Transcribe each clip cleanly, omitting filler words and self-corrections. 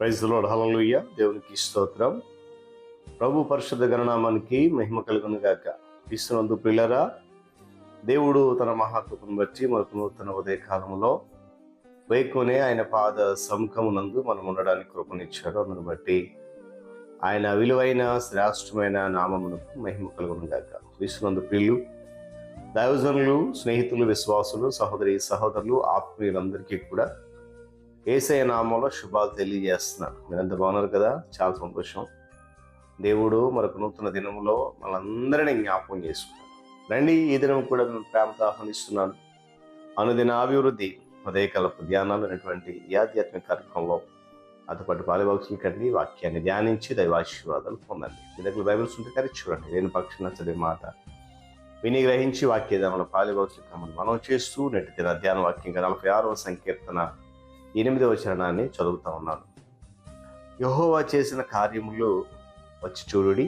Praise the lord, హల్లెలూయా. దేవునికి స్తోత్రం. ప్రభు పరిశుద్ధ గణనామానికి మహిమ కలుగును గాక. క్రీస్తునందు ప్రియులారా, దేవుడు తన మహాకృపను బట్టి మనకు నూతన ఉదయ కాలంలో వేకునే ఆయన పాద సముఖమునందు మనం ఉండడానికి కృపనిచ్చాడు. అందును బట్టి ఆయన విలువైన శ్రేష్టమైన నామమునకు మహిమ కలుగును గాక. క్రీస్తునందు ప్రియులు, దైవజనులు, స్నేహితులు, విశ్వాసులు, సహోదరి సహోదరులు, ఆత్మీయులందరికీ కూడా యేసయ్య నామంలో శుభాలు తెలియజేస్తున్నాను. మీరంతా బాగున్నారు కదా? చాలా సంతోషం. దేవుడు మరొక నూతన దినంలో మనందరినీ జ్ఞాపకం చేసుకున్నాను. రండి, ఈ దినం కూడా నేను ప్రేమతో ఆహ్వానిస్తున్నాను. అనుదిన అభివృద్ధి ఉదయకాలపు ధ్యానాలు అనేటువంటి ఈ ఆధ్యాత్మిక కార్యక్రమంలో అతపాటు పాలిబాక్సులు కండి వాక్యాన్ని ధ్యానించి దైవాశీర్వాదాలు పొందండి. మీ దగ్గర బైబిల్స్ ఉంటే కరెక్ట్ చూడండి. లేని పక్షాన చదివే మాట విని గ్రహించి వాక్యదానంలో పాలిబాక్సులు కమ్మని మనం చేస్తూ నెట్టి దిన ధ్యాన వాక్యంగా 46వ సంకీర్తన 8వ చరణాన్ని చదువుతా ఉన్నాను. యెహోవా చేసిన కార్యములు వచ్చి చూడుడి,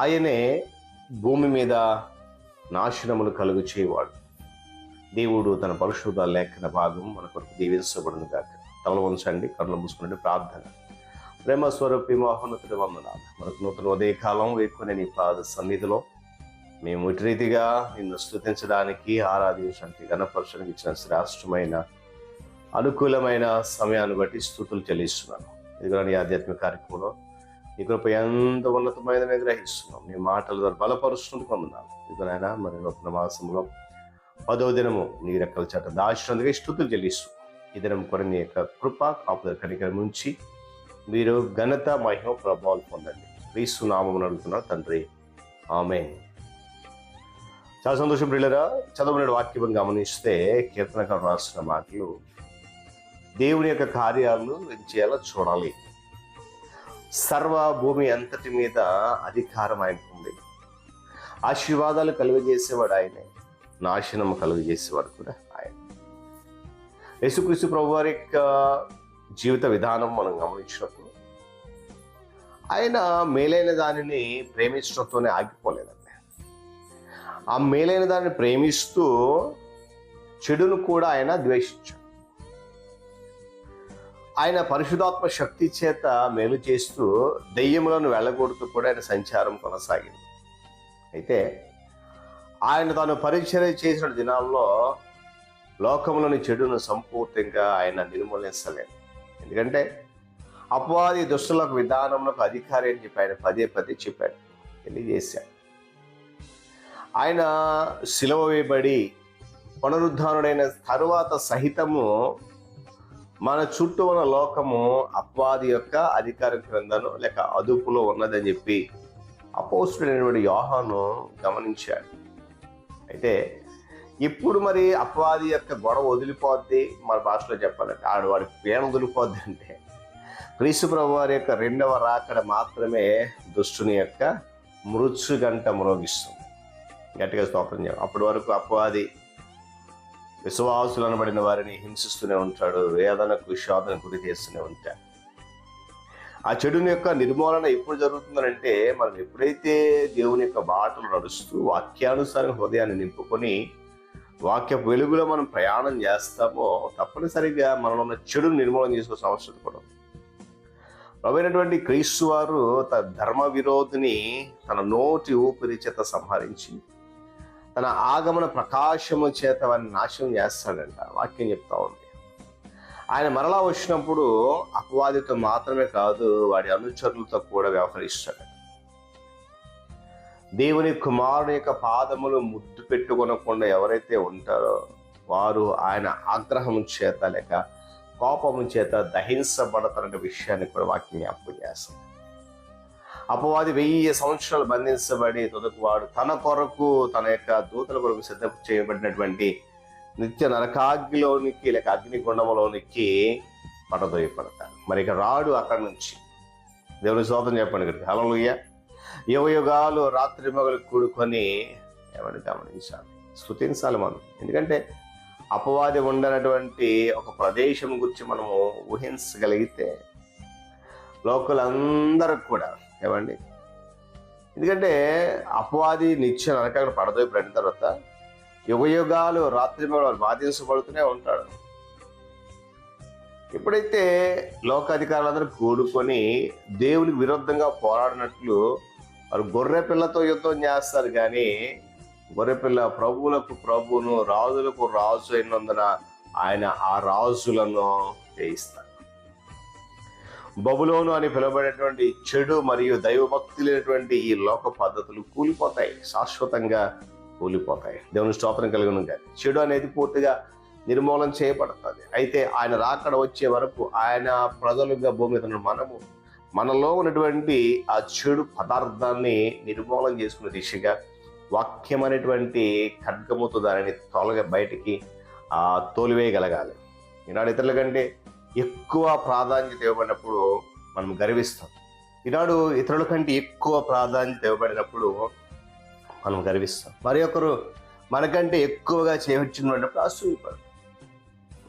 ఆయనే భూమి మీద నాశనములు కలుగు చేయవాడు. దేవుడు తన పరిశుద్ధ లేఖన భాగం మన కొరకు దీవించబడును గాక. తల వంచండి, కళ్ళు మూసుకుని ప్రార్థన. ప్రేమ స్వరూపి మహోన్నతుడి వందనాలు. మనకు నూతన ఉదయకాలం వేకునే నీ పాద సన్నిధిలో మేము ఇటు రీతిగా నిన్ను స్తుతించడానికి, ఆరాధించడానికి, ఘనపరచడానికి ఇచ్చిన శ్రేష్టమైన అనుకూలమైన సమయాన్ని బట్టి స్తుతులు చెల్లిస్తున్నాను. ఇదిగో నీ ఆధ్యాత్మిక కార్యక్రమంలో నీ కృప ఎంత ఉన్నతమైనవి గ్రహిస్తున్నాం. నీ మాటల ద్వారా బలపరుస్తుంది పొందున్నాను. ఇదిగోనైనా మరి నూతన మాసంలో 10వ దినము నీ రెక్కల చాట దాచినందుకే స్తుతులు చెల్లిస్తూ ఈ దినం కూడా నీ యొక్క కృప కాపుదల కనికరం నుంచి మీరు ఘనత, మహిమ, ప్రభావాలు పొందండి. క్రీస్తు నామమున అడుగుతున్నాను తండ్రి, ఆమేన్. చాలా సంతోషం ప్రియులారా. చదువుకునే వాక్యం గమనిస్తే కీర్తనకారుడు రాసిన మాటలు, దేవుని యొక్క కార్యాలను ఏం చేయాలో చూడాలి. సర్వ భూమి అంతటి మీద అధికారం ఆయనకు ఉంది. ఆశీర్వాదాలు కలుగజేసేవాడు ఆయనే, నాశనం కలుగజేసేవాడు కూడా ఆయన. యేసుక్రీస్తు ప్రభు వారి యొక్క జీవిత విధానం మనం గమనించినప్పుడు ఆయన మేలైన దానిని ప్రేమించడంతోనే ఆగిపోలేదండి. ఆ మేలైన దానిని ప్రేమిస్తూ చెడును కూడా ఆయన ద్వేషించాడు. ఆయన పరిశుధాత్మ శక్తి చేత మేలు చేస్తూ దెయ్యములను వెళ్ళగొడుతూ కూడా ఆయన సంచారం కొనసాగింది. అయితే ఆయన తాను పరిచర్య చేసిన దినాల్లో లోకంలోని చెడును సంపూర్తిగా ఆయన నిర్మూలించలేదు. ఎందుకంటే అపవాది దుష్టులకు విధానంలోకి అధికారి అని చెప్పి ఆయన పదే పదే చెప్పాడు, తెలియజేశాడు. ఆయన సిలువ వేయబడి పునరుద్ధానుడైన తరువాత సహితము మన చుట్టూ ఉన్న లోకము అపవాది యొక్క అధికార క్రిందను లేక అదుపులో ఉన్నదని చెప్పి అపోస్తుడైనటువంటి యోహాను గమనించాడు. అయితే ఇప్పుడు మరి అపవాది యొక్క గొడవ వదిలిపోద్ది, మన భాషలో చెప్పాలంటే వాడి పేణ వదిలిపోద్ది అంటే క్రీస్తు ప్రభు వారి యొక్క 2వ రాకడ మాత్రమే దుష్టుని యొక్క మృత్యు గంట మ్రోగిస్తుంది. గట్టిగా స్తోత్రం చేయాలి. అప్పటి వరకు అపవాది విశ్వాసులు అనబడిన వారిని హింసిస్తూనే ఉంటాడు, వేదనకు శోధనకు గురి చేస్తూనే ఉంటాడు. ఆ చెడుని యొక్క నిర్మూలన ఎప్పుడు జరుగుతుందంటే మనం ఎప్పుడైతే దేవుని యొక్క బాటలు నడుస్తూ వాక్యానుసారం హృదయాన్ని నింపుకొని వాక్య వెలుగులో మనం ప్రయాణం చేస్తామో తప్పనిసరిగా మనలో ఉన్న చెడుని నిర్మూలన చేసుకోవాల్సిన అవసరం కూడా ఉంది. ప్రభువైనటువంటి క్రీస్తు వారు తన ధర్మ విరోధిని తన నోటి ఊపిరి చేత సంహరించి తన ఆగమన ప్రకాశము చేత వారిని నాశనం చేస్తాడంట. వాక్యం చెప్తా ఉంది. ఆయన మరలా వచ్చినప్పుడు అపవాదితో మాత్రమే కాదు, వాడి అనుచరులతో కూడా వ్యవహరిస్తాడు. దేవుని కుమారుని యొక్క పాదములు ముద్దు పెట్టుకొనకుండా ఎవరైతే ఉంటారో వారు ఆయన ఆగ్రహం చేత లేక కోపము చేత దహించబడతారనే విషయాన్ని కూడా వాక్యం జ్ఞాపకం చేస్తుంది. అపవాది 1000 సంవత్సరాలు బంధించబడి తొదకు వాడు తన కొరకు తన యొక్క దూతల కొరకు సిద్ధం చేయబడినటువంటి నిత్య నరకాగ్నిలోనికి లేక అగ్నిగుండంలోనికి పడదోయపడతాడు. మరి ఇక రాడు అక్కడి నుంచి. దేవుని స్తోత్రం చెప్పండి కదా. హల్లెలూయా. యుగయుగాలు రాత్రి మగలు కూడుకొని ఏమని గమనించాలి, స్తుతించాలి మనం. ఎందుకంటే అపవాది ఉండనటువంటి ఒక ప్రదేశం గురించి మనము ఊహించగలిగితే లోకులందరూ కూడా ఏమండి, ఎందుకంటే అపవాది నిత్య నరకాలను పడదోయబడిన తర్వాత యుగయుగాలు రాత్రి మగలు బాధించబడుతూనే ఉంటాడు. ఎప్పుడైతే లోకాధికారులందరూ కూడుకొని దేవునికి విరుద్ధంగా పోరాడినట్లు వారు గొర్రె పిల్లతో యుద్ధం చేస్తారు, కానీ గొర్రెపిల్ల ప్రభువులకు ప్రభువును రాజులకు రాజు అయినందున ఆయన ఆ రాజులను జయిస్తాడు. బబులోను అని పిలువబడేటువంటి చెడు మరియు దైవభక్తి లేనటువంటి ఈ లోక పద్ధతులు కూలిపోతాయి, శాశ్వతంగా కూలిపోతాయి. దేవుని స్తోత్రం కలుగును గాక. చెడు అనేది పూర్తిగా నిర్మూలన చేయబడుతుంది. అయితే ఆయన రాకడ వచ్చే వరకు ఆయన ప్రజలుగా భూమి మీద మనలో ఉన్నటువంటి ఆ చెడు పదార్థాన్ని నిర్మూలన చేసుకునే దిశగా వాక్యం అనేటువంటి ఖడ్గముతో దానిని బయటికి తోలివేయగలగాలి. ఈనాడు ఇతరుల కంటే ఎక్కువ ప్రాధాన్యత ఇవ్వబడినప్పుడు మనం గర్విస్తాం. ఈనాడు ఇతరుల కంటే ఎక్కువ ప్రాధాన్యత ఇవ్వబడినప్పుడు మనం గర్విస్తాం. మరి ఒకరు మనకంటే ఎక్కువగా చేయవచ్చినప్పుడు అసూయపడతాం.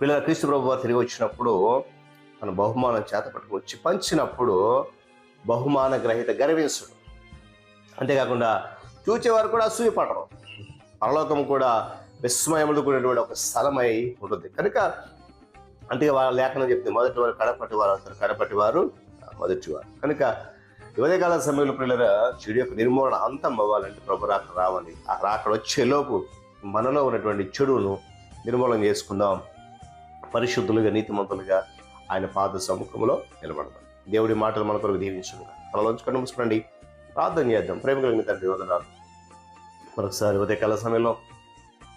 పిల్లల క్రీస్తు ప్రభు తిరిగి వచ్చినప్పుడు మన బహుమానం చేత పట్టుకొచ్చి పంచినప్పుడు బహుమాన గ్రహీత గర్వించడు. అంతేకాకుండా చూచేవారు కూడా అసూయపడరు. పరలోకం కూడా విస్మయములు కూడినటువంటి ఒక స్థలమై ఉంటుంది. కనుక అందుకే వాళ్ళ లేఖనం చెప్తే మొదటి వారు కడపటి వారు అంటారు, కడపటి వారు మొదటివారు. కనుక ఉదయకాల సమయంలో పిల్లల చెడు యొక్క నిర్మూలన అంతం అవ్వాలంటే ప్రభు రాక రావాలి. ఆ రాకడ వచ్చేలోపు మనలో ఉన్నటువంటి చెడును నిర్మూలన చేసుకుందాం. పరిశుద్ధులుగా నీతిమంతులుగా ఆయన పాద సముఖంలో నిలబడదాం. దేవుడి మాటలు మన కొరకు దీవించుగా. తలలోంచుకొని మూసుకోండి, ప్రార్థన చేద్దాం. ప్రేమ కలిగిన తండ్రి వందనాలు. మరొకసారి ఉదయకాల సమయంలో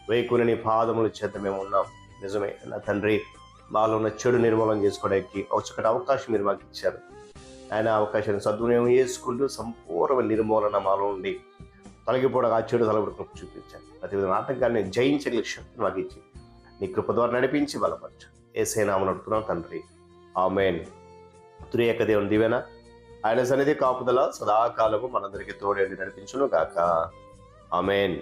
వేకుని నీ పాదముల చేత మేము ఉన్నాం. నిజమే నా తండ్రి, మాలో ఉన్న చెడు నిర్మూలన చేసుకోవడానికి ఒకటి అవకాశం మీరు మాకు ఇచ్చారు. ఆయన అవకాశాన్ని సద్వినియోగం చేసుకుంటూ సంపూర్ణ నిర్మూలన మాలో ఉండి తొలగిపోవడం, ఆ చెడు తలబడుకు చూపించారు. ప్రతి ఆటంకాన్ని జయించగలిగే శక్తిని మాకు ఇచ్చి నీ కృప ద్వారా నడిపించి బలపరచు. యేసయ్య నామమున అడుగుతున్నాం తండ్రి, ఆమేన్. త్రియేక దేవుని దీవెన, ఆయన సన్నిధి కాపుదల సదాకాలము మనందరికీ తోడేండి నడిపించును గాక. ఆమేన్.